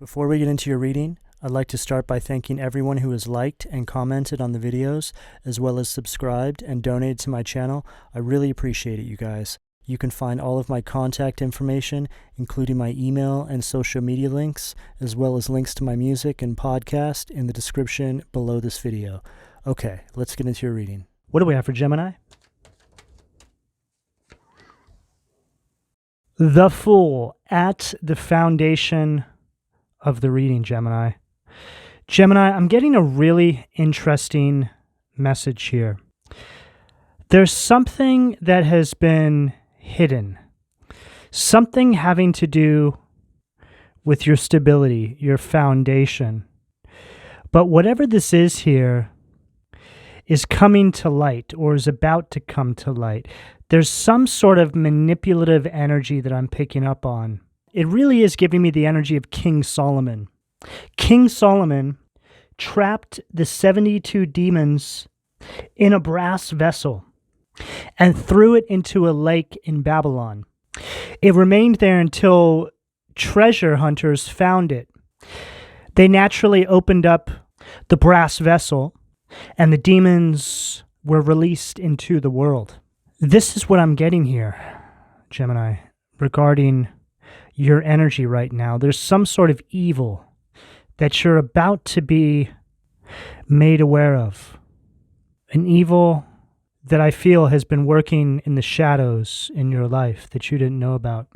Before we get into your reading, I'd like to start by thanking everyone who has liked and commented on the videos, as well as subscribed and donated to my channel. I really appreciate it, you guys. You can find all of my contact information, including my email and social media links, as well as links to my music and podcast in the description below this video. Okay, let's get into your reading. What do we have for Gemini? The Fool at the foundation of the reading, Gemini. Gemini, I'm getting a really interesting message here. There's something that has been hidden, something having to do with your stability, your foundation. But whatever this is here is coming to light or is about to come to light. There's some sort of manipulative energy that I'm picking up on. It really is giving me the energy of King Solomon. King Solomon trapped the 72 demons in a brass vessel and threw it into a lake in Babylon. It remained there until treasure hunters found it. They naturally opened up the brass vessel, and the demons were released into the world. This is what I'm getting here, Gemini, regarding your energy right now. There's some sort of evil that you're about to be made aware of. An evil that I feel has been working in the shadows in your life that you didn't know about.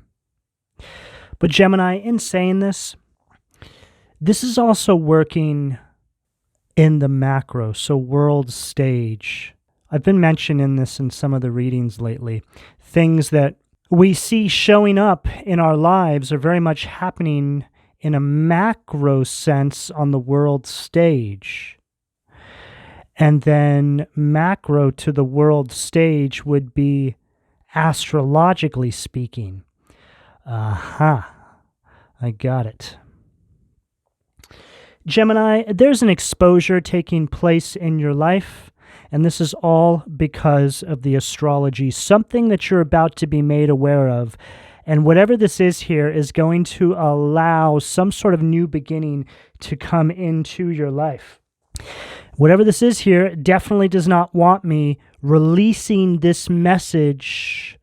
But Gemini, in saying this is also working in the macro, so world stage. I've been mentioning this in some of the readings lately. Things that we see showing up in our lives are very much happening in a macro sense on the world stage. And then macro to the world stage would be astrologically speaking. Aha, I got it. Gemini, there's an exposure taking place in your life, and this is all because of the astrology, something that you're about to be made aware of. And whatever this is here is going to allow some sort of new beginning to come into your life. Whatever this is here definitely does not want me releasing this message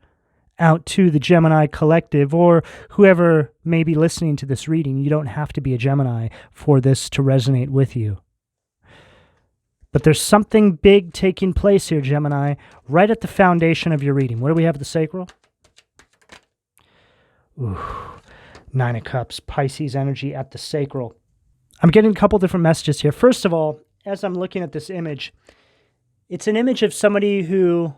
out to the Gemini collective or whoever may be listening to this reading. You don't have to be a Gemini for this to resonate with you. But there's something big taking place here, Gemini, right at the foundation of your reading. What do we have at the sacral? Ooh, Nine of Cups, Pisces energy at the sacral. I'm getting a couple different messages here. First of all, as I'm looking at this image, it's an image of somebody who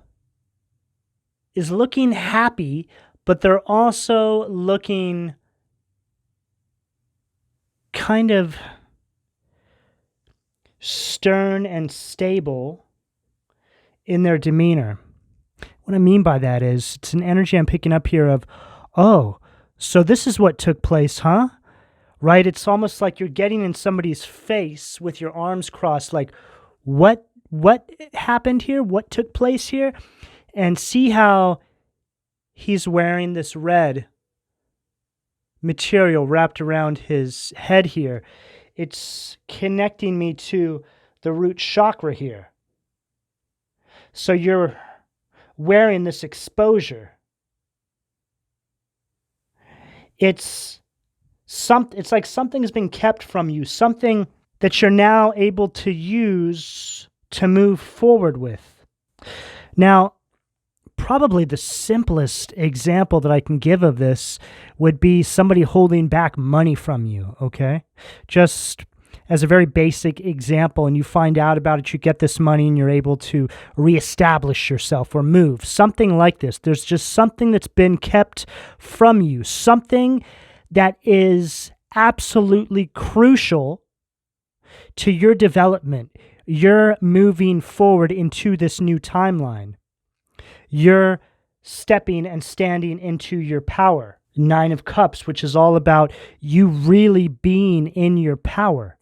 is looking happy, but they're also looking kind of stern and stable in their demeanor. What I mean by that is it's an energy I'm picking up here of, oh, so this is what took place, huh? Right? It's almost like you're getting in somebody's face with your arms crossed, like, what happened here? What took place here? And see how he's wearing this red material wrapped around his head here. It's connecting me to the root chakra here. So you're wearing this exposure. It's like something's been kept from you, something that you're now able to use to move forward with. Now, probably the simplest example that I can give of this would be somebody holding back money from you, okay? Just as a very basic example, and you find out about it, you get this money and you're able to reestablish yourself or move. Something like this. There's just something that's been kept from you, something that is absolutely crucial to your development. You're moving forward into this new timeline. You're stepping and standing into your power. Nine of Cups, which is all about you really being in your power.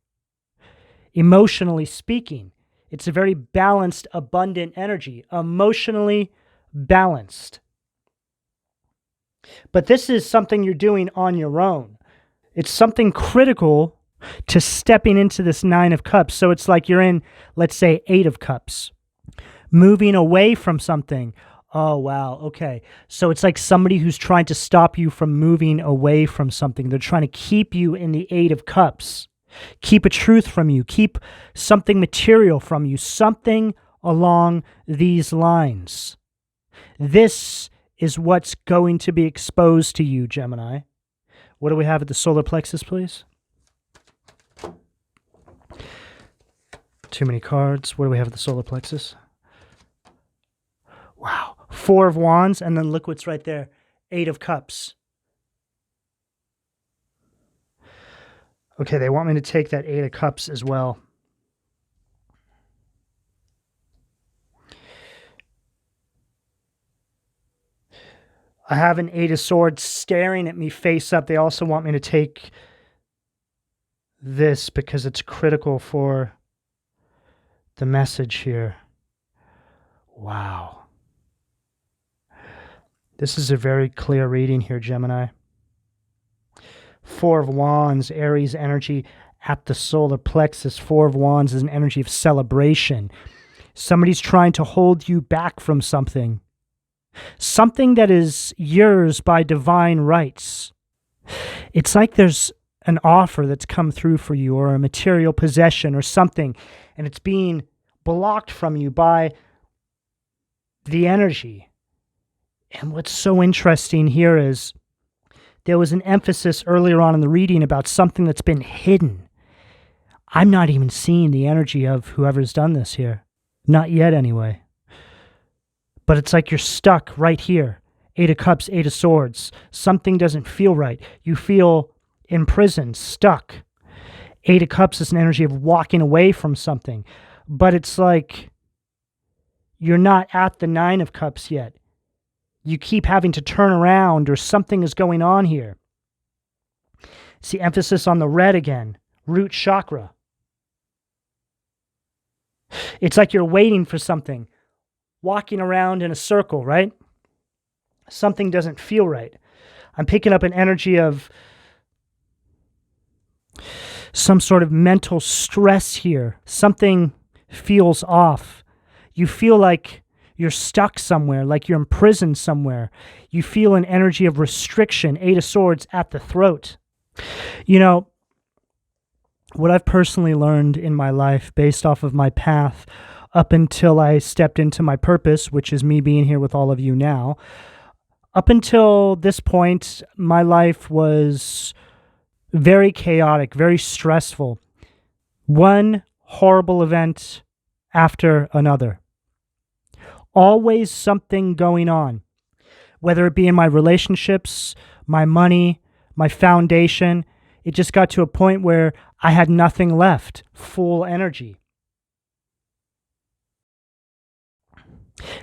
Emotionally speaking, it's a very balanced, abundant energy. Emotionally balanced. But this is something you're doing on your own. It's something critical to stepping into this Nine of Cups. So it's like you're in, let's say, Eight of Cups, moving away from something. Oh, wow. Okay. So it's like somebody who's trying to stop you from moving away from something. They're trying to keep you in the Eight of Cups, keep a truth from you, keep something material from you, something along these lines. This is what's going to be exposed to you, Gemini. What do we have at the solar plexus, please? Too many cards. What do we have at the solar plexus? Wow. Four of Wands, and then look what's right there. Eight of Cups. Okay, they want me to take that Eight of Cups as well. I have an Eight of Swords staring at me face up. They also want me to take this because it's critical for the message here. Wow. This is a very clear reading here, Gemini. Four of Wands, Aries energy at the solar plexus. Four of Wands is an energy of celebration. Somebody's trying to hold you back from something. Something that is yours by divine rights. It's like there's an offer that's come through for you, or a material possession or something, and it's being blocked from you by the energy. And what's so interesting here is there was an emphasis earlier on in the reading about something that's been hidden. I'm not even seeing the energy of whoever's done this here. Not yet, anyway. But it's like you're stuck right here. Eight of Cups, Eight of Swords. Something doesn't feel right. You feel imprisoned, stuck. Eight of Cups is an energy of walking away from something. But it's like you're not at the Nine of Cups yet. You keep having to turn around, or something is going on here. See, emphasis on the red again. Root chakra. It's like you're waiting for something. Walking around in a circle, right? Something doesn't feel right. I'm picking up an energy of some sort of mental stress here. Something feels off. You feel like you're stuck somewhere, like you're imprisoned somewhere. You feel an energy of restriction. Eight of Swords at the throat. You know, what I've personally learned in my life based off of my path up until I stepped into my purpose, which is me being here with all of you now, up until this point, my life was very chaotic, very stressful. One horrible event after another. Always something going on, whether it be in my relationships, my money, my foundation. It just got to a point where I had nothing left, full energy.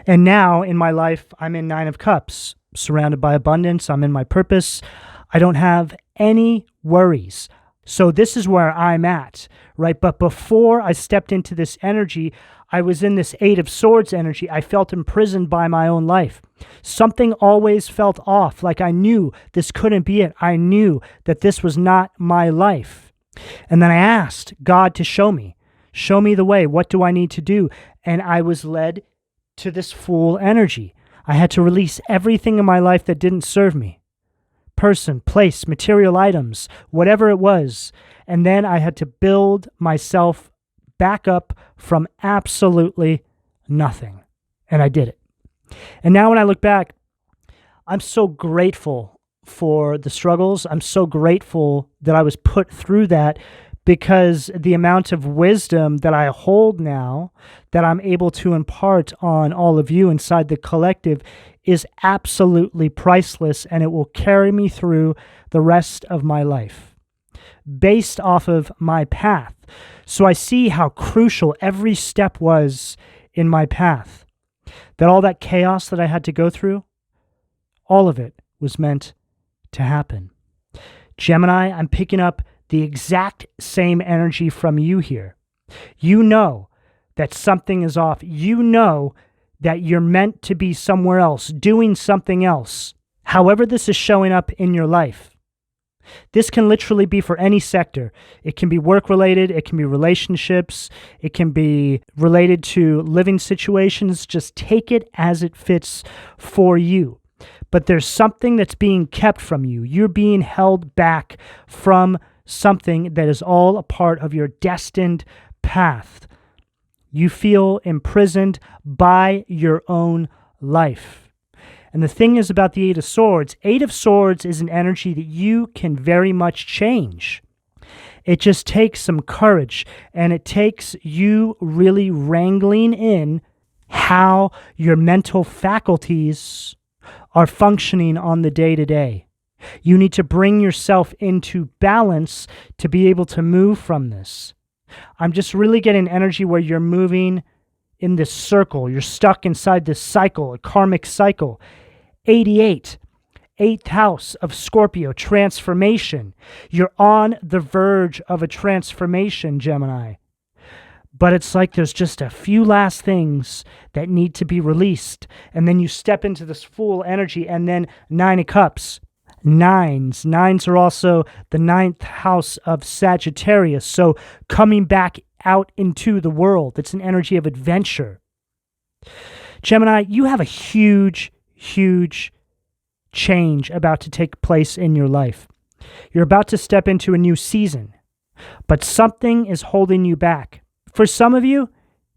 And now in my life, I'm in Nine of Cups, surrounded by abundance. I'm in my purpose. I don't have any worries. So this is where I'm at, right? But before I stepped into this energy, I was in this Eight of Swords energy. I felt imprisoned by my own life. Something always felt off, like I knew this couldn't be it. I knew that this was not my life. And then I asked God to show me the way. What do I need to do? And I was led to this full energy. I had to release everything in my life that didn't serve me. Person, place, material items, whatever it was. And then I had to build myself back up from absolutely nothing. And I did it. And now when I look back, I'm so grateful for the struggles. I'm so grateful that I was put through that, because the amount of wisdom that I hold now, that I'm able to impart on all of you inside the collective, is absolutely priceless, and it will carry me through the rest of my life based off of my path. So I see how crucial every step was in my path, that all that chaos that I had to go through, all of it was meant to happen. Gemini, I'm picking up the exact same energy from you here. You know that something is off. You know that you're meant to be somewhere else, doing something else. However this is showing up in your life, This can literally be for any sector. It can be work-related, it can be relationships, it can be related to living situations. Just take it as it fits for you. But there's something that's being kept from you. You're being held back from something that is all a part of your destined path. You feel imprisoned by your own life. And the thing is about the Eight of Swords is an energy that you can very much change. It just takes some courage, and it takes you really wrangling in how your mental faculties are functioning on the day-to-day. You need to bring yourself into balance to be able to move from this. I'm just really getting energy where you're moving in this circle. You're stuck inside this cycle, a karmic cycle. 88, 8th house of Scorpio, transformation. You're on the verge of a transformation, Gemini. But it's like there's just a few last things that need to be released. And then you step into this full energy, and then 9 of Cups. Nines are also the 9th house of Sagittarius. So coming back out into the world, it's an energy of adventure. Gemini, you have a huge change about to take place in your life. You're about to step into a new season, but something is holding you back. For some of you,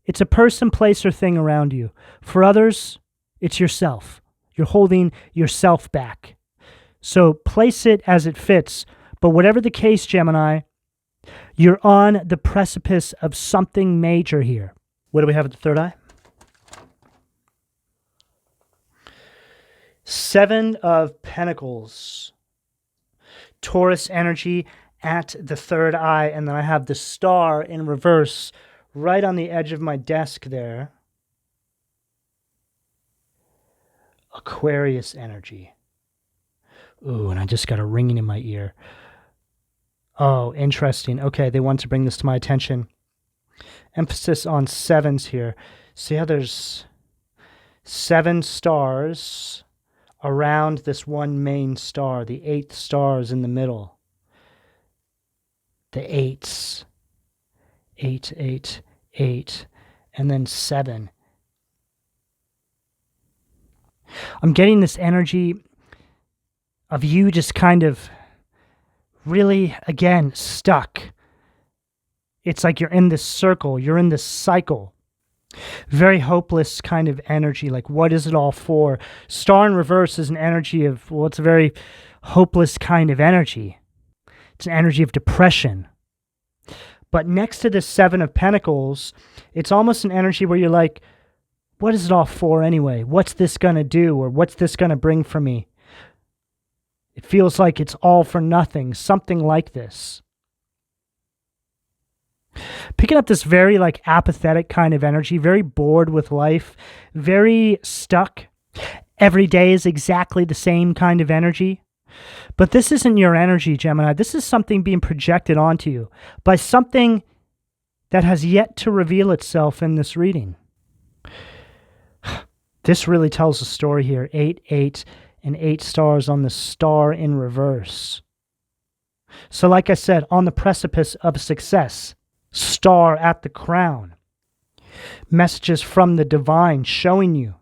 it's a person, place, or thing around you. For others, it's yourself. You're holding yourself back. So place it as it fits. But whatever the case, Gemini, you're on the precipice of something major here. What do we have at the third eye? 7 of Pentacles. Taurus energy at the third eye. And then I have the star in reverse right on the edge of my desk there. Aquarius energy. Ooh, and I just got a ringing in my ear. Oh, interesting. Okay, they want to bring this to my attention. Emphasis on 7s here. See how there's 7 stars around this one main star. The 8th star is in the middle. The 8s. 8, 8, 8, and then 7. I'm getting this energy of you just kind of really, again, stuck. It's like you're in this circle, you're in this cycle. Very hopeless kind of energy, like what is it all for? Star in reverse is an energy of, well, it's a very hopeless kind of energy. It's an energy of depression. But next to this 7 of Pentacles, it's almost an energy where you're like, what is it all for anyway? What's this going to do? Or what's this going to bring for me? It feels like it's all for nothing, something like this. Picking up this very like apathetic kind of energy, very bored with life, very stuck. Every day is exactly the same kind of energy. But this isn't your energy, Gemini. This is something being projected onto you by something that has yet to reveal itself in this reading. This really tells a story here. 8, 8, and 8 stars on the star in reverse. So like I said, on the precipice of success, star at the crown. Messages from the divine showing you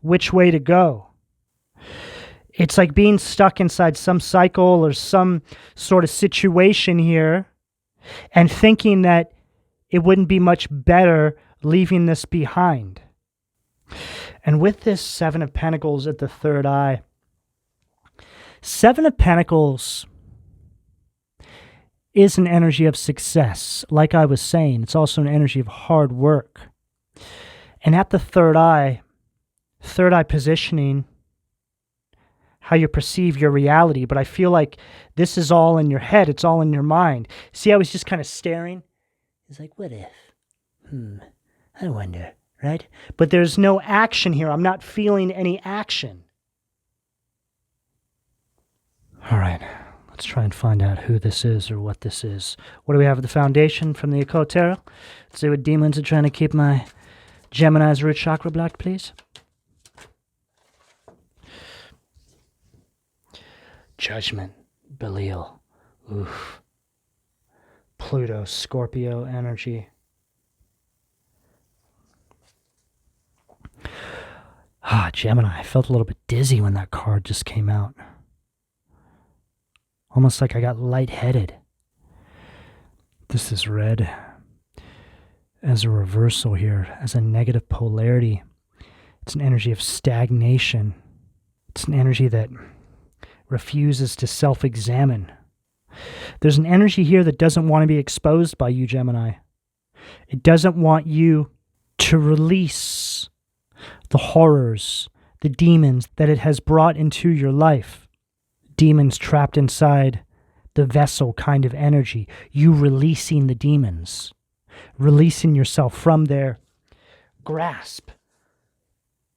which way to go. It's like being stuck inside some cycle or some sort of situation here and thinking that it wouldn't be much better leaving this behind. And with this 7 of Pentacles at the third eye, 7 of Pentacles is an energy of success. Like I was saying, it's also an energy of hard work. And at the third eye positioning, how you perceive your reality. But I feel like this is all in your head. It's all in your mind. See, I was just kind of staring. It's like, what if? I wonder, right? But there's no action here. I'm not feeling any action. All right, let's try and find out who this is or what this is. What do we have at the foundation from the Occult Tarot? Let's see what demons are trying to keep my Gemini's root chakra blocked, please. Judgment. Belial. Oof. Pluto, Scorpio energy. Gemini. I felt a little bit dizzy when that card just came out. Almost like I got lightheaded. This is read as a reversal here, as a negative polarity. It's an energy of stagnation. It's an energy that refuses to self-examine. There's an energy here that doesn't want to be exposed by you, Gemini. It doesn't want you to release the horrors, the demons that it has brought into your life. Demons trapped inside the vessel kind of energy. You releasing the demons. Releasing yourself from their grasp.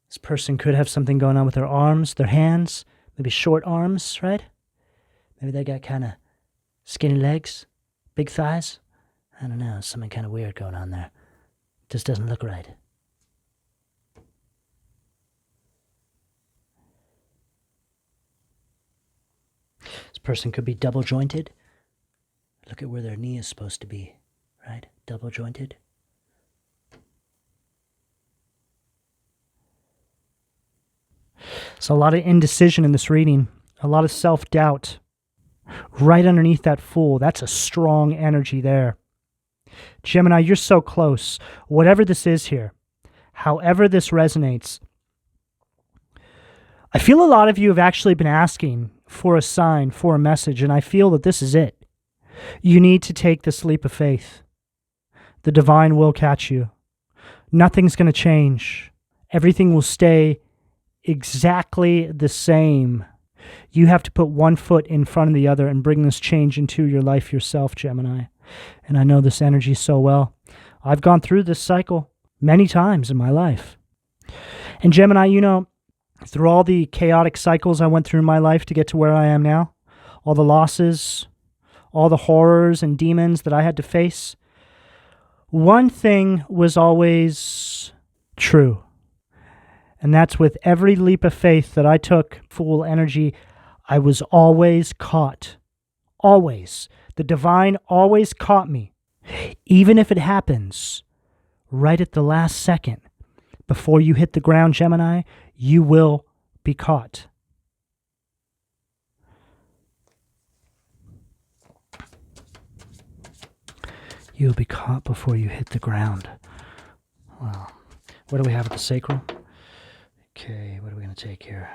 This person could have something going on with their arms, their hands, maybe short arms, right? Maybe they got kind of skinny legs, big thighs. I don't know, something kind of weird going on there. Just doesn't look right. This person could be double jointed. Look at where their knee is supposed to be, right? Double jointed. So a lot of indecision in this reading, a lot of self-doubt. Right underneath that Fool, that's a strong energy there. Gemini, you're so close. Whatever this is here, however this resonates, I feel a lot of you have actually been asking for a sign, for a message, and I feel that this is it. You need to take this leap of faith. The divine will catch you. Nothing's going to change. Everything will stay exactly the same. You have to put one foot in front of the other and bring this change into your life yourself, Gemini. And I know this energy so well. I've gone through this cycle many times in my life. And Gemini, you know, through all the chaotic cycles I went through in my life to get to where I am now, all the losses, all the horrors and demons that I had to face, one thing was always true. And that's with every leap of faith that I took, Fool energy, I was always caught. Always. The divine always caught me. Even if it happens right at the last second, before you hit the ground, Gemini, you will be caught. You'll be caught before you hit the ground. Wow. What do we have at the sacral? Okay, what are we going to take here?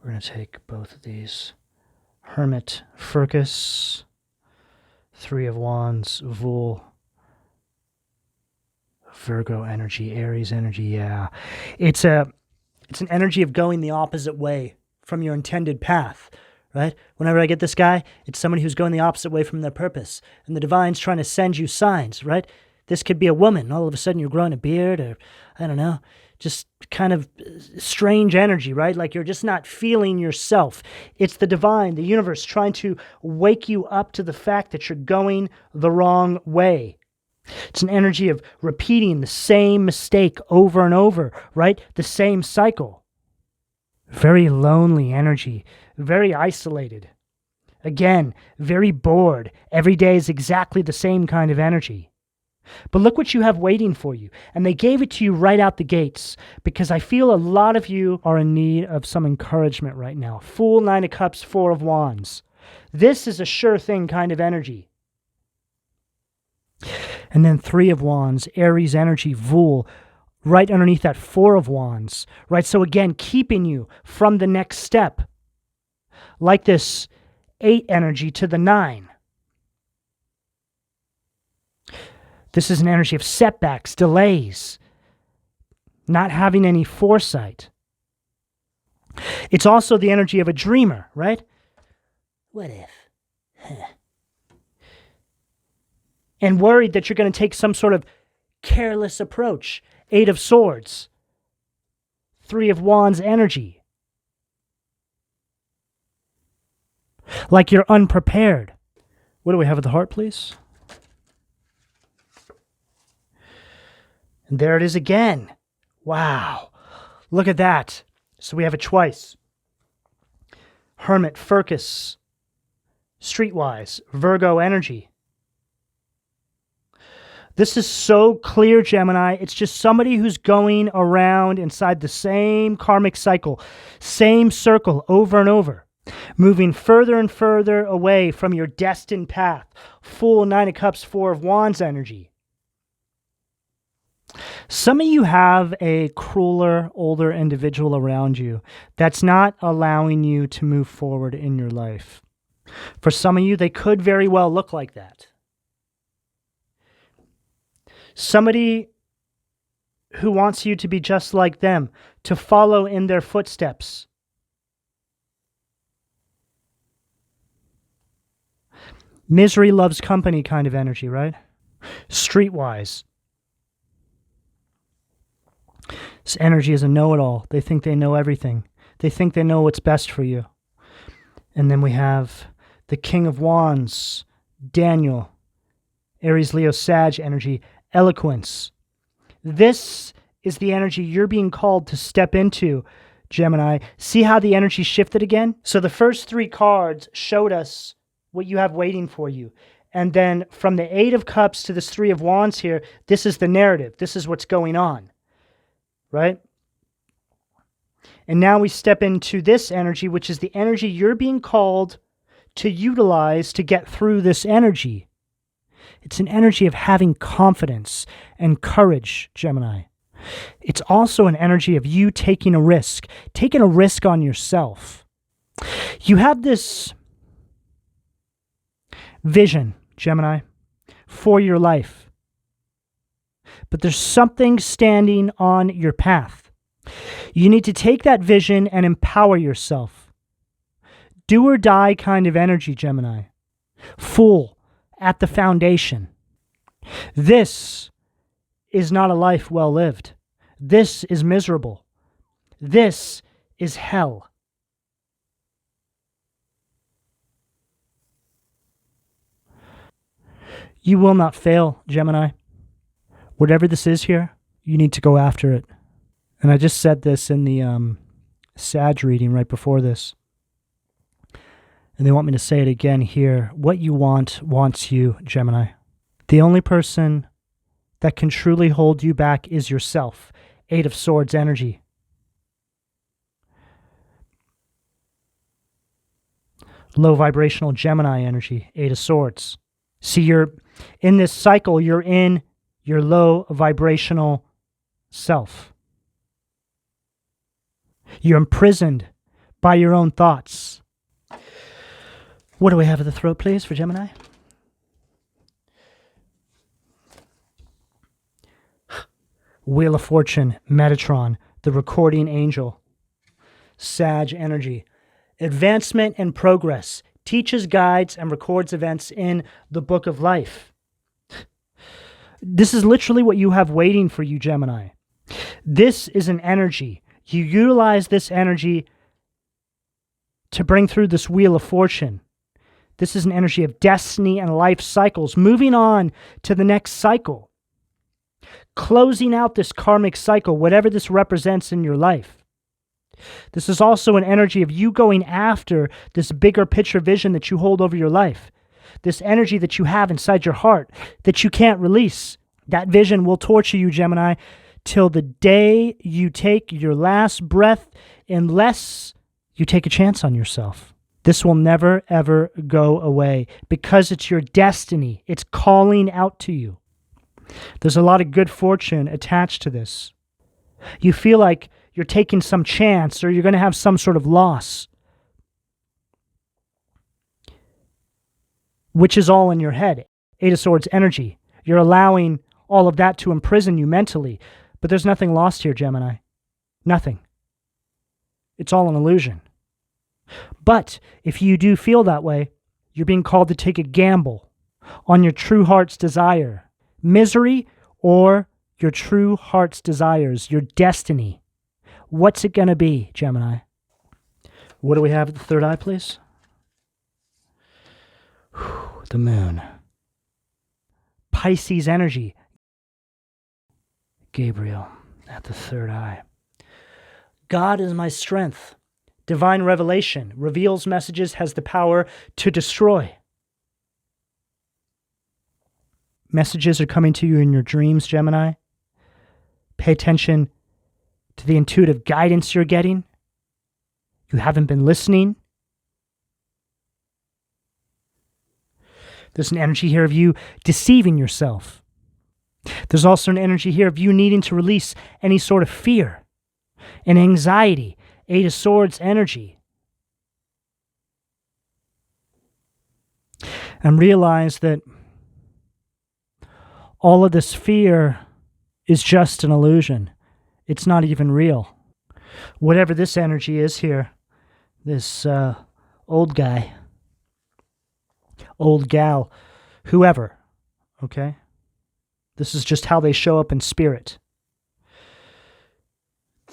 We're going to take both of these. Hermit, Furcus, Three of Wands, Vul, Virgo energy, Aries energy, yeah. It's an energy of going the opposite way from your intended path, right? Whenever I get this guy, it's somebody who's going the opposite way from their purpose. And the divine's trying to send you signs, right? This could be a woman. All of a sudden you're growing a beard, or I don't know, just kind of strange energy, right? Like you're just not feeling yourself. It's the divine, the universe, trying to wake you up to the fact that you're going the wrong way. It's an energy of repeating the same mistake over and over, right? The same cycle. Very lonely energy, very isolated. Again, very bored. Every day is exactly the same kind of energy. But look what you have waiting for you. And they gave it to you right out the gates, because I feel a lot of you are in need of some encouragement right now. Fool, Nine of Cups, Four of Wands. This is a sure thing kind of energy. And then Three of Wands, Aries energy, Vul, right underneath that Four of Wands, right? So again, keeping you from the next step. Like this 8 energy to the 9. This is an energy of setbacks, delays, not having any foresight. It's also the energy of a dreamer, right? What if? And worried that you're going to take some sort of careless approach. 8 of Swords. 3 of Wands energy. Like you're unprepared. What do we have at the heart, please? And there it is again. Wow. Look at that. So we have it twice. Hermit, Furcus, Streetwise, Virgo energy. This is so clear, Gemini. It's just somebody who's going around inside the same karmic cycle, same circle over and over, moving further and further away from your destined path. Full Nine of Cups, Four of Wands energy. Some of you have a crueler, older individual around you that's not allowing you to move forward in your life. For some of you, they could very well look like that. Somebody who wants you to be just like them, to follow in their footsteps. Misery loves company kind of energy, right? Streetwise. This energy is a know-it-all. They think they know everything. They think they know what's best for you. And then we have the King of Wands, Daniel, Aries, Leo, Sag energy, eloquence. This is the energy you're being called to step into, Gemini. See how the energy shifted again? So the first three cards showed us what you have waiting for you. And then from the Eight of Cups to this Three of Wands here, this is the narrative. This is what's going on, right? And now we step into this energy, which is the energy you're being called to utilize to get through this energy. It's an energy of having confidence and courage, Gemini. It's also an energy of you taking a risk on yourself. You have this vision, Gemini, for your life. But there's something standing on your path. You need to take that vision and empower yourself. Do or die kind of energy, Gemini. Fool. At the foundation. This is not a life well lived. This is miserable. This is hell. You will not fail, Gemini. Whatever this is here, you need to go after it. And I just said this in the Sag reading right before this. And they want me to say it again here. What you want wants you, Gemini. The only person that can truly hold you back is yourself. Eight of Swords energy. Low vibrational Gemini energy. Eight of Swords. See, you're in this cycle, you're in your low vibrational self. You're imprisoned by your own thoughts. What do we have at the throat, please, for Gemini? Wheel of Fortune, Metatron, the recording angel. Sag energy. Advancement and progress. Teaches, guides, and records events in the book of life. This is literally what you have waiting for you, Gemini. This is an energy. You utilize this energy to bring through this Wheel of Fortune. This is an energy of destiny and life cycles, moving on to the next cycle, closing out this karmic cycle, whatever this represents in your life. This is also an energy of you going after this bigger picture vision that you hold over your life, this energy that you have inside your heart that you can't release. That vision will torture you, Gemini, till the day you take your last breath, unless you take a chance on yourself. This will never, ever go away because it's your destiny. It's calling out to you. There's a lot of good fortune attached to this. You feel like you're taking some chance or you're going to have some sort of loss, which is all in your head. Eight of Swords energy. You're allowing all of that to imprison you mentally. But there's nothing lost here, Gemini. Nothing. It's all an illusion. But if you do feel that way, you're being called to take a gamble on your true heart's desire. Misery or your true heart's desires, your destiny. What's it going to be, Gemini? What do we have at the third eye, please? The Moon. Pisces energy. Gabriel at the third eye. God is my strength. Divine revelation reveals messages, has the power to destroy. Messages are coming to you in your dreams, Gemini. Pay attention to the intuitive guidance you're getting. You haven't been listening. There's an energy here of you deceiving yourself. There's also an energy here of you needing to release any sort of fear and anxiety. Eight of Swords energy. And realize that all of this fear is just an illusion. It's not even real. Whatever this energy is here, this old guy, old gal, whoever, okay? This is just how they show up in spirit.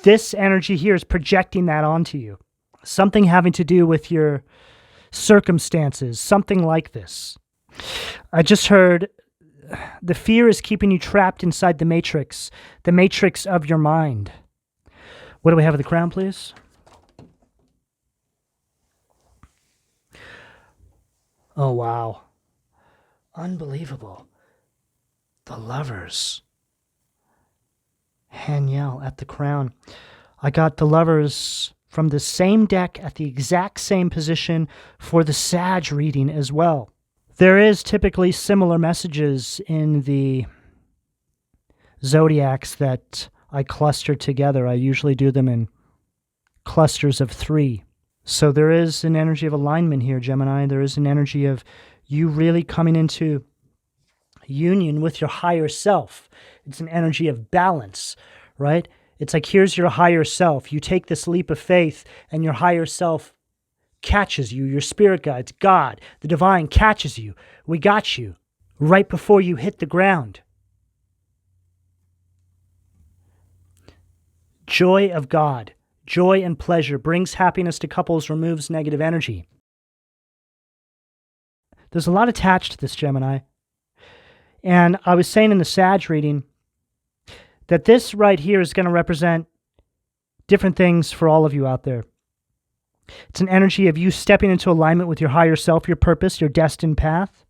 This energy here is projecting that onto you. Something having to do with your circumstances, something like this. I just heard the fear is keeping you trapped inside the matrix of your mind. What do we have at the crown, please? Oh, wow. Unbelievable. The Lovers. Haniel at the crown. I got the Lovers from the same deck at the exact same position for the Sag reading as well. There is typically similar messages in the zodiacs that I cluster together. I usually do them in clusters of 3. So there is an energy of alignment here, Gemini. There is an energy of you really coming into union with your higher self. It's an energy of balance, right? It's like, here's your higher self. You take this leap of faith and your higher self catches you. Your spirit guides, God, the divine catches you. We got you right before you hit the ground. Joy of God, joy and pleasure brings happiness to couples, removes negative energy. There's a lot attached to this, Gemini. And I was saying in the Sag reading that this right here is going to represent different things for all of you out there. It's an energy of you stepping into alignment with your higher self, your purpose, your destined path.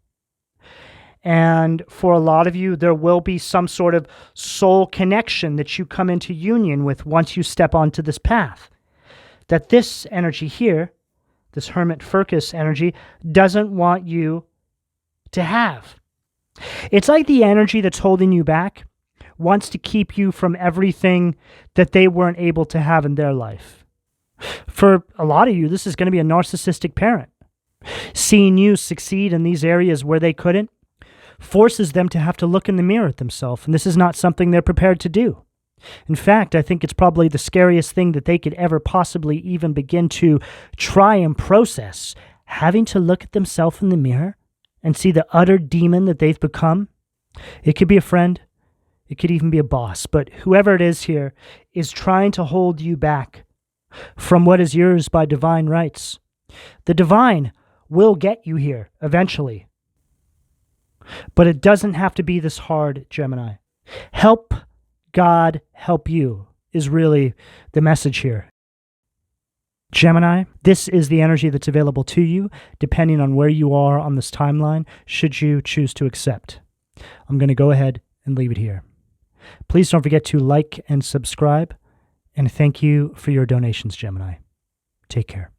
And for a lot of you, there will be some sort of soul connection that you come into union with once you step onto this path. That this energy here, this Hermit Firkus energy, doesn't want you to have. It's like the energy that's holding you back wants to keep you from everything that they weren't able to have in their life. For a lot of you, this is going to be a narcissistic parent. Seeing you succeed in these areas where they couldn't forces them to have to look in the mirror at themselves, and this is not something they're prepared to do. In fact, I think it's probably the scariest thing that they could ever possibly even begin to try and process, having to look at themselves in the mirror and see the utter demon that they've become. It could be a friend, it could even be a boss, but whoever it is here is trying to hold you back from what is yours by divine rights. The divine will get you here eventually. But it doesn't have to be this hard, Gemini. Help God help you is really the message here. Gemini, this is the energy that's available to you, depending on where you are on this timeline, should you choose to accept. I'm going to go ahead and leave it here. Please don't forget to like and subscribe, and thank you for your donations, Gemini. Take care.